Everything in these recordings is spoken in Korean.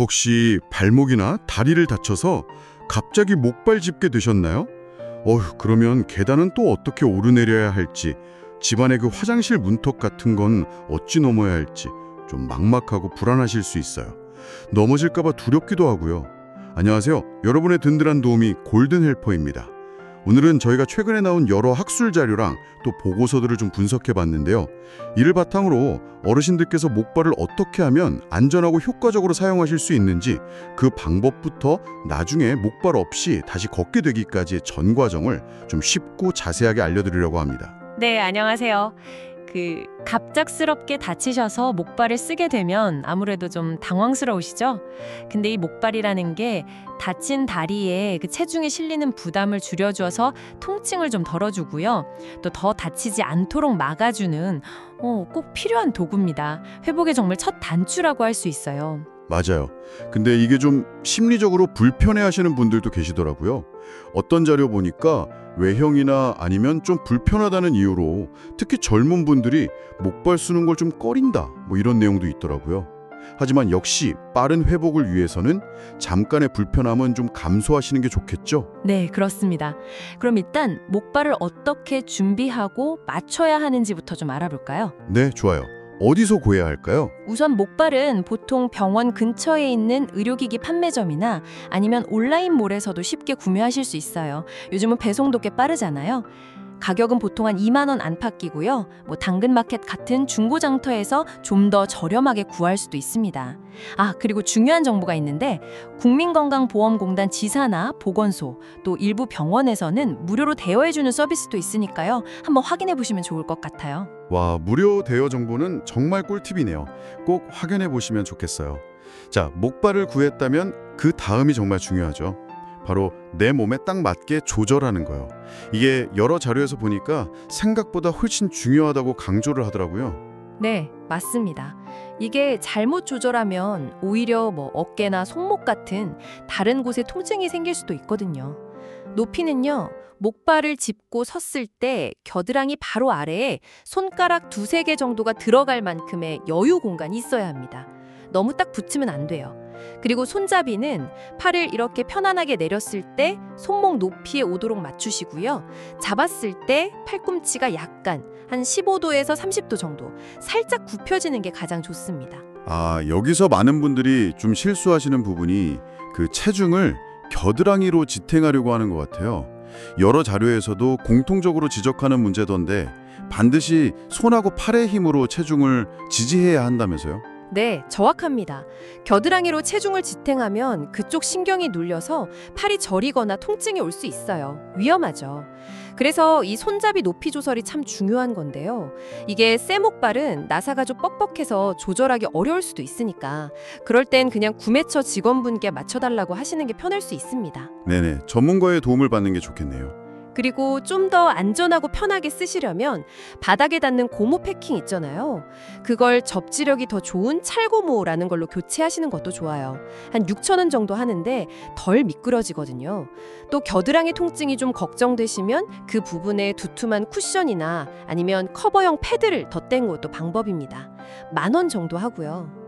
혹시 발목이나 다리를 다쳐서 갑자기 목발 짚게 되셨나요? 그러면 계단은 또 어떻게 오르내려야 할지, 집안의 그 화장실 문턱 같은 건 어찌 넘어야 할지 좀 막막하고 불안하실 수 있어요. 넘어질까 봐 두렵기도 하고요. 안녕하세요. 여러분의 든든한 도움이 골든 헬퍼입니다. 오늘은 저희가 최근에 나온 여러 학술 자료랑 또 보고서들을 좀 분석해 봤는데요. 이를 바탕으로 어르신들께서 목발을 어떻게 하면 안전하고 효과적으로 사용하실 수 있는지, 그 방법부터 나중에 목발 없이 다시 걷게 되기까지의 전 과정을 좀 쉽고 자세하게 알려드리려고 합니다. 네, 안녕하세요. 갑작스럽게 다치셔서 목발을 쓰게 되면 아무래도 좀 당황스러우시죠? 근데 이 목발이라는 게 다친 다리에 체중이 실리는 부담을 줄여줘서 통증을 좀 덜어주고요. 또 더 다치지 않도록 막아주는 꼭 필요한 도구입니다. 회복의 정말 첫 단추라고 할 수 있어요. 맞아요. 근데 이게 좀 심리적으로 불편해하시는 분들도 계시더라고요. 어떤 자료 보니까 외형이나 아니면 좀 불편하다는 이유로 특히 젊은 분들이 목발 쓰는 걸 좀 꺼린다, 이런 내용도 있더라고요. 하지만 역시 빠른 회복을 위해서는 잠깐의 불편함은 좀 감수하시는 게 좋겠죠? 네, 그렇습니다. 그럼 일단 목발을 어떻게 준비하고 맞춰야 하는지부터 좀 알아볼까요? 네, 좋아요. 어디서 구해야 할까요? 우선 목발은 보통 병원 근처에 있는 의료기기 판매점이나 아니면 온라인몰에서도 쉽게 구매하실 수 있어요. 요즘은 배송도 꽤 빠르잖아요. 가격은 보통 한 2만 원 안팎이고요. 당근마켓 같은 중고장터에서 좀 더 저렴하게 구할 수도 있습니다. 그리고 중요한 정보가 있는데 국민건강보험공단 지사나 보건소, 또 일부 병원에서는 무료로 대여해주는 서비스도 있으니까요. 한번 확인해 보시면 좋을 것 같아요. 와, 무료 대여 정보는 정말 꿀팁이네요. 꼭 확인해 보시면 좋겠어요. 자, 목발을 구했다면 그 다음이 정말 중요하죠. 바로 내 몸에 딱 맞게 조절하는 거요. 이게 여러 자료에서 보니까 생각보다 훨씬 중요하다고 강조를 하더라고요. 네, 맞습니다. 이게 잘못 조절하면 오히려 어깨나 손목 같은 다른 곳에 통증이 생길 수도 있거든요. 높이는요, 목발을 짚고 섰을 때 겨드랑이 바로 아래에 손가락 두세 개 정도가 들어갈 만큼의 여유 공간이 있어야 합니다. 너무 딱 붙이면 안 돼요. 그리고 손잡이는 팔을 이렇게 편안하게 내렸을 때 손목 높이에 오도록 맞추시고요. 잡았을 때 팔꿈치가 약간 한 15도에서 30도 정도 살짝 굽혀지는 게 가장 좋습니다. 여기서 많은 분들이 좀 실수하시는 부분이 그 체중을 겨드랑이로 지탱하려고 하는 것 같아요. 여러 자료에서도 공통적으로 지적하는 문제던데 반드시 손하고 팔의 힘으로 체중을 지지해야 한다면서요? 네, 정확합니다. 겨드랑이로 체중을 지탱하면 그쪽 신경이 눌려서 팔이 저리거나 통증이 올 수 있어요. 위험하죠. 그래서 이 손잡이 높이 조절이 참 중요한 건데요. 이게 쇠목발은 나사가 좀 뻑뻑해서 조절하기 어려울 수도 있으니까 그럴 땐 그냥 구매처 직원분께 맞춰달라고 하시는 게 편할 수 있습니다. 네네, 전문가의 도움을 받는 게 좋겠네요. 그리고 좀 더 안전하고 편하게 쓰시려면 바닥에 닿는 고무 패킹 있잖아요. 그걸 접지력이 더 좋은 찰고무라는 걸로 교체하시는 것도 좋아요. 한 6,000원 정도 하는데 덜 미끄러지거든요. 또 겨드랑이 통증이 좀 걱정되시면 그 부분에 두툼한 쿠션이나 아니면 커버형 패드를 덧댄 것도 방법입니다. 10,000원 정도 하고요.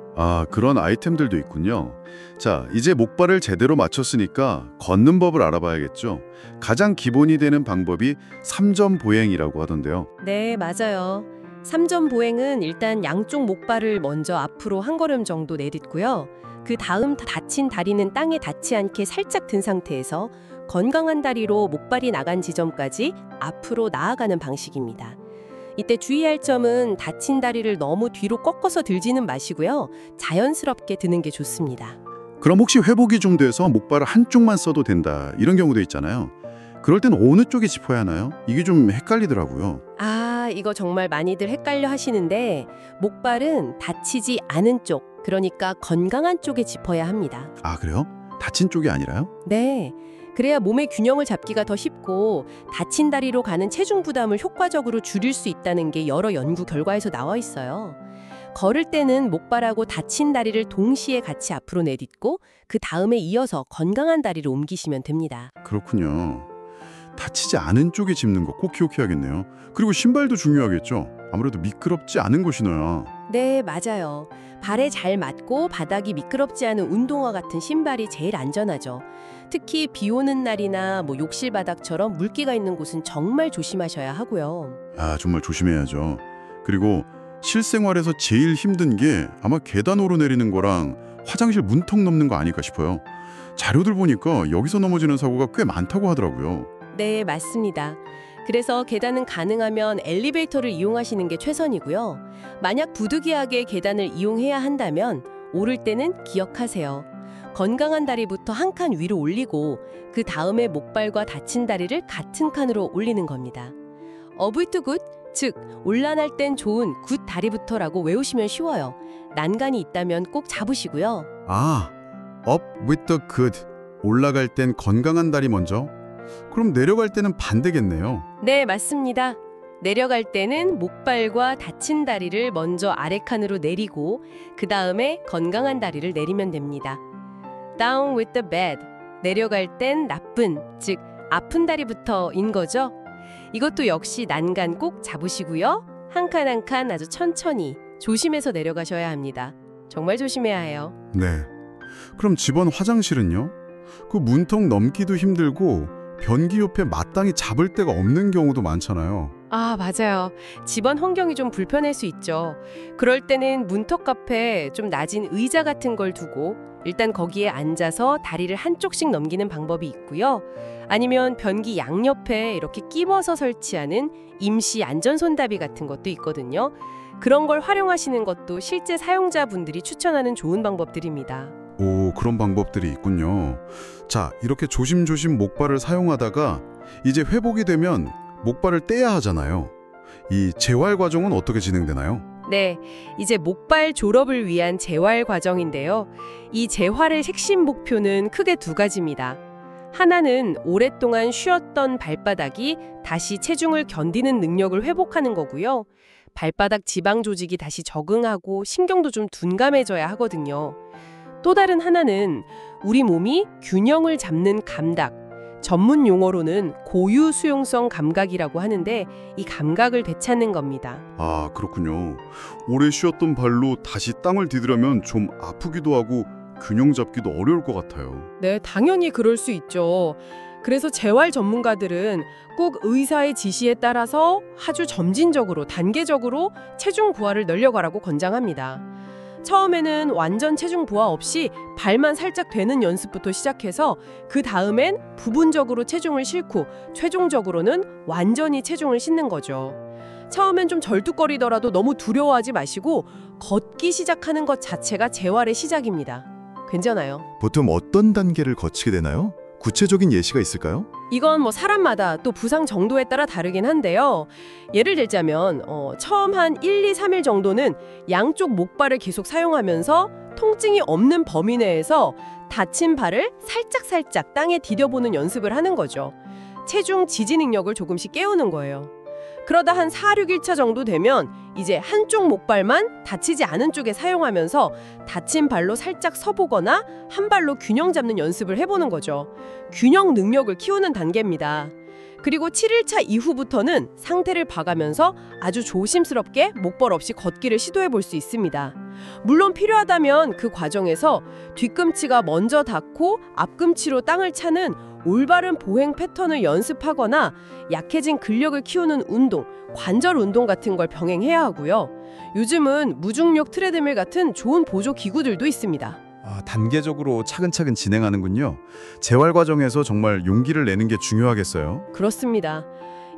그런 아이템들도 있군요. 자, 이제 목발을 제대로 맞췄으니까 걷는 법을 알아봐야겠죠. 가장 기본이 되는 방법이 3점 보행이라고 하던데요. 네, 맞아요. 3점 보행은 일단 양쪽 목발을 먼저 앞으로 한 걸음 정도 내딛고요. 그 다음 다친 다리는 땅에 닿지 않게 살짝 든 상태에서 건강한 다리로 목발이 나간 지점까지 앞으로 나아가는 방식입니다. 이때 주의할 점은 다친 다리를 너무 뒤로 꺾어서 들지는 마시고요. 자연스럽게 드는 게 좋습니다. 그럼 혹시 회복이 좀 돼서 목발을 한쪽만 써도 된다, 이런 경우도 있잖아요. 그럴 땐 어느 쪽에 짚어야 하나요? 이게 좀 헷갈리더라고요. 이거 정말 많이들 헷갈려 하시는데 목발은 다치지 않은 쪽, 그러니까 건강한 쪽에 짚어야 합니다. 그래요? 다친 쪽이 아니라요? 네. 그래야 몸의 균형을 잡기가 더 쉽고 다친 다리로 가는 체중 부담을 효과적으로 줄일 수 있다는 게 여러 연구 결과에서 나와 있어요. 걸을 때는 목발하고 다친 다리를 동시에 같이 앞으로 내딛고 그 다음에 이어서 건강한 다리로 옮기시면 됩니다. 그렇군요. 다치지 않은 쪽에 짚는 거 꼭 기억해야겠네요. 그리고 신발도 중요하겠죠. 아무래도 미끄럽지 않은 거 신어야. 네, 맞아요. 발에 잘 맞고 바닥이 미끄럽지 않은 운동화 같은 신발이 제일 안전하죠. 특히 비 오는 날이나 욕실 바닥처럼 물기가 있는 곳은 정말 조심하셔야 하고요. 아, 정말 조심해야죠. 그리고 실생활에서 제일 힘든 게 아마 계단 오르내리는 거랑 화장실 문턱 넘는 거 아닐까 싶어요. 자료들 보니까 여기서 넘어지는 사고가 꽤 많다고 하더라고요. 네, 맞습니다. 그래서 계단은 가능하면 엘리베이터를 이용하시는 게 최선이고요. 만약 부득이하게 계단을 이용해야 한다면 오를 때는 기억하세요. 건강한 다리부터 한 칸 위로 올리고 그 다음에 목발과 다친 다리를 같은 칸으로 올리는 겁니다. 어브이트 굿, 즉 올라날 땐 좋은 굿 다리부터라고 외우시면 쉬워요. 난간이 있다면 꼭 잡으시고요. 아, up with the good. 올라갈 땐 건강한 다리 먼저. 그럼 내려갈 때는 반대겠네요. 네, 맞습니다. 내려갈 때는 목발과 다친 다리를 먼저 아래 칸으로 내리고 그 다음에 건강한 다리를 내리면 됩니다. Down with the bad. 내려갈 땐 나쁜, 즉 아픈 다리부터인 거죠. 이것도 역시 난간 꼭 잡으시고요. 한 칸 한 칸 아주 천천히 조심해서 내려가셔야 합니다. 정말 조심해야 해요. 네. 그럼 집안 화장실은요? 그 문턱 넘기도 힘들고 변기 옆에 마땅히 잡을 데가 없는 경우도 많잖아요. 아, 맞아요. 집안 환경이 좀 불편할 수 있죠. 그럴 때는 문턱 앞에 좀 낮은 의자 같은 걸 두고 일단 거기에 앉아서 다리를 한쪽씩 넘기는 방법이 있고요. 아니면 변기 양옆에 이렇게 끼워서 설치하는 임시 안전손잡이 같은 것도 있거든요. 그런 걸 활용하시는 것도 실제 사용자분들이 추천하는 좋은 방법들입니다. 오, 그런 방법들이 있군요. 자, 이렇게 조심조심 목발을 사용하다가 이제 회복이 되면 목발을 떼야 하잖아요. 이 재활 과정은 어떻게 진행되나요? 네, 이제 목발 졸업을 위한 재활 과정인데요. 이 재활의 핵심 목표는 크게 두 가지입니다. 하나는 오랫동안 쉬었던 발바닥이 다시 체중을 견디는 능력을 회복하는 거고요. 발바닥 지방 조직이 다시 적응하고 신경도 좀 둔감해져야 하거든요. 또 다른 하나는 우리 몸이 균형을 잡는 감각, 전문 용어로는 고유 수용성 감각이라고 하는데 이 감각을 되찾는 겁니다. 아, 그렇군요. 오래 쉬었던 발로 다시 땅을 디디려면 좀 아프기도 하고 균형 잡기도 어려울 것 같아요. 네, 당연히 그럴 수 있죠. 그래서 재활 전문가들은 꼭 의사의 지시에 따라서 아주 점진적으로, 단계적으로 체중 부하를 늘려가라고 권장합니다. 처음에는 완전 체중 부하 없이 발만 살짝 되는 연습부터 시작해서 그 다음엔 부분적으로 체중을 싣고 최종적으로는 완전히 체중을 싣는 거죠. 처음엔 좀 절뚝거리더라도 너무 두려워하지 마시고 걷기 시작하는 것 자체가 재활의 시작입니다. 괜찮아요. 보통 어떤 단계를 거치게 되나요? 구체적인 예시가 있을까요? 이건 사람마다 또 부상 정도에 따라 다르긴 한데요. 예를 들자면 처음 한 1, 2, 3일 정도는 양쪽 목발을 계속 사용하면서 통증이 없는 범위 내에서 다친 발을 살짝살짝 땅에 디뎌보는 연습을 하는 거죠. 체중 지지 능력을 조금씩 깨우는 거예요. 그러다 한 4, 6일차 정도 되면 이제 한쪽 목발만 다치지 않은 쪽에 사용하면서 다친 발로 살짝 서보거나 한 발로 균형 잡는 연습을 해보는 거죠. 균형 능력을 키우는 단계입니다. 그리고 7일차 이후부터는 상태를 봐가면서 아주 조심스럽게 목벌 없이 걷기를 시도해 볼 수 있습니다. 물론 필요하다면 그 과정에서 뒤꿈치가 먼저 닿고 앞꿈치로 땅을 차는 올바른 보행 패턴을 연습하거나 약해진 근력을 키우는 운동, 관절 운동 같은 걸 병행해야 하고요. 요즘은 무중력 트레드밀 같은 좋은 보조 기구들도 있습니다. 단계적으로 차근차근 진행하는군요. 재활 과정에서 정말 용기를 내는 게 중요하겠어요. 그렇습니다.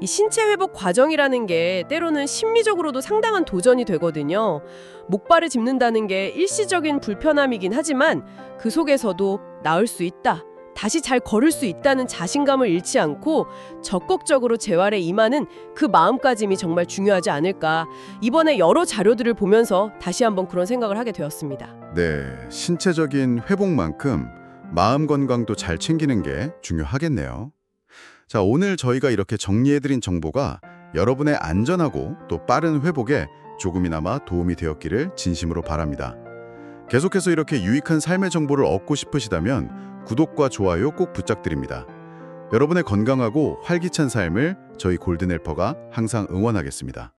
이 신체 회복 과정이라는 게 때로는 심리적으로도 상당한 도전이 되거든요. 목발을 짚는다는 게 일시적인 불편함이긴 하지만 그 속에서도 나을 수 있다, 다시 잘 걸을 수 있다는 자신감을 잃지 않고 적극적으로 재활에 임하는 그 마음가짐이 정말 중요하지 않을까. 이번에 여러 자료들을 보면서 다시 한번 그런 생각을 하게 되었습니다. 네, 신체적인 회복만큼 마음 건강도 잘 챙기는 게 중요하겠네요. 자, 오늘 저희가 이렇게 정리해드린 정보가 여러분의 안전하고 또 빠른 회복에 조금이나마 도움이 되었기를 진심으로 바랍니다. 계속해서 이렇게 유익한 삶의 정보를 얻고 싶으시다면 구독과 좋아요 꼭 부탁드립니다. 여러분의 건강하고 활기찬 삶을 저희 골든헬퍼가 항상 응원하겠습니다.